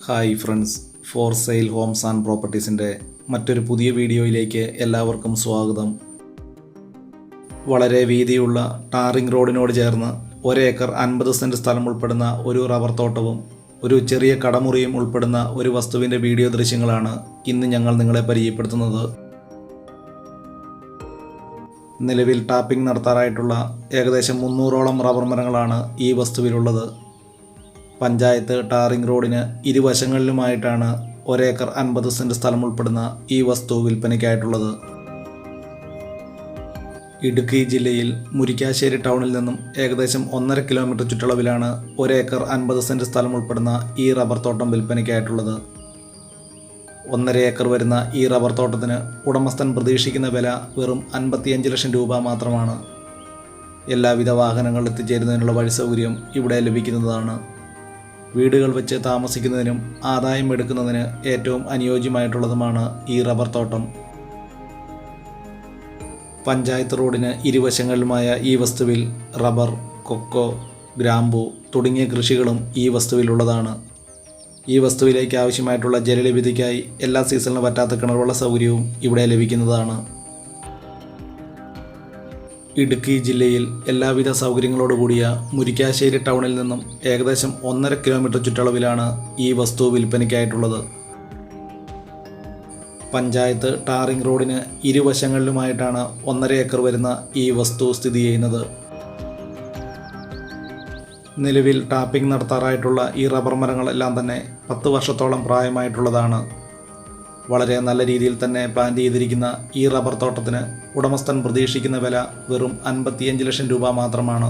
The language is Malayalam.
Hi friends, for sale homes and പ്രോപ്പർട്ടീസിൻ്റെ മറ്റൊരു പുതിയ വീഡിയോയിലേക്ക് എല്ലാവർക്കും സ്വാഗതം. വളരെ വീതിയുള്ള ടാറിംഗ് റോഡിനോട് ചേർന്ന് 1 ഏക്കർ 50 സെൻറ്റ് സ്ഥലം ഉൾപ്പെടുന്ന ഒരു റബ്ബർ തോട്ടവും ഒരു ചെറിയ കടമുറിയും ഉൾപ്പെടുന്ന ഒരു വസ്തുവിൻ്റെ വീഡിയോ ദൃശ്യങ്ങളാണ് ഇന്ന് ഞങ്ങൾ നിങ്ങളെ പരിചയപ്പെടുത്തുന്നത്. നിലവിൽ ടാപ്പിംഗ് നടത്താറായിട്ടുള്ള ഏകദേശം 300ഓളം റബ്ബർ മരങ്ങളാണ് ഈ വസ്തുവിലുള്ളത്. പഞ്ചായത്ത് ടാറിംഗ് റോഡിന് ഇരുവശങ്ങളിലുമായിട്ടാണ് 1 ഏക്കർ 50 സെൻറ്റ് സ്ഥലം ഉൾപ്പെടുന്ന ഈ വസ്തു വിൽപ്പനയ്ക്കായിട്ടുള്ളത്. ഇടുക്കി ജില്ലയിൽ മുരിക്കാശ്ശേരി ടൗണിൽ നിന്നും ഏകദേശം 1.5 കിലോമീറ്റർ ചുറ്റളവിലാണ് 1 ഏക്കർ 50 സെൻറ്റ് സ്ഥലം ഉൾപ്പെടുന്ന ഈ റബ്ബർ തോട്ടം വിൽപ്പനയ്ക്കായിട്ടുള്ളത്. 1.5 ഏക്കർ വരുന്ന ഈ റബ്ബർ തോട്ടത്തിന് ഉടമസ്ഥൻ പ്രതീക്ഷിക്കുന്ന വില വെറും 55 ലക്ഷം രൂപ മാത്രമാണ്. എല്ലാവിധ വാഹനങ്ങൾ എത്തിച്ചേരുന്നതിനുള്ള വഴി സൗകര്യം ഇവിടെ ലഭിക്കുന്നതാണ്. വീടുകൾ വെച്ച് താമസിക്കുന്നതിനും ആദായം എടുക്കുന്നതിന് ഏറ്റവും അനുയോജ്യമായിട്ടുള്ളതുമാണ് ഈ റബ്ബർ തോട്ടം. പഞ്ചായത്ത് റോഡിന് ഇരുവശങ്ങളിലുമായ ഈ വസ്തുവിൽ റബ്ബർ, കൊക്കോ, ഗ്രാമ്പു തുടങ്ങിയ കൃഷികളും ഈ വസ്തുവിലുള്ളതാണ്. ഈ വസ്തുവിലേക്ക് ആവശ്യമായിട്ടുള്ള ജലലഭ്യതയ്ക്കായി എല്ലാ സീസണിലും പറ്റാത്ത കിണറുവെള്ള സൗകര്യവും ഇവിടെ ലഭിക്കുന്നതാണ്. ഇടുക്കി ജില്ലയിൽ എല്ലാവിധ സൗകര്യങ്ങളോടുകൂടിയ മുരിക്കാശ്ശേരി ടൗണിൽ നിന്നും ഏകദേശം 1.5 കിലോമീറ്റർ ചുറ്റളവിലാണ് ഈ വസ്തു വിൽപ്പനയ്ക്കായിട്ടുള്ളത്. പഞ്ചായത്ത് ടാറിംഗ് റോഡിന് ഇരുവശങ്ങളിലുമായിട്ടാണ് 1.5 ഏക്കർ വരുന്ന ഈ വസ്തു സ്ഥിതി ചെയ്യുന്നത്. നിലവിൽ ടാപ്പിംഗ് നടത്താറായിട്ടുള്ള ഈ റബ്ബർ മരങ്ങളെല്ലാം തന്നെ 10 വർഷത്തോളം പ്രായമായിട്ടുള്ളതാണ്. വളരെ നല്ല രീതിയിൽ തന്നെ പ്ലാൻ ചെയ്തിരിക്കുന്ന ഈ റബ്ബർ തോട്ടത്തിന് ഉടമസ്ഥൻ പ്രതീക്ഷിക്കുന്ന വില വെറും 55 ലക്ഷം രൂപ മാത്രമാണ്.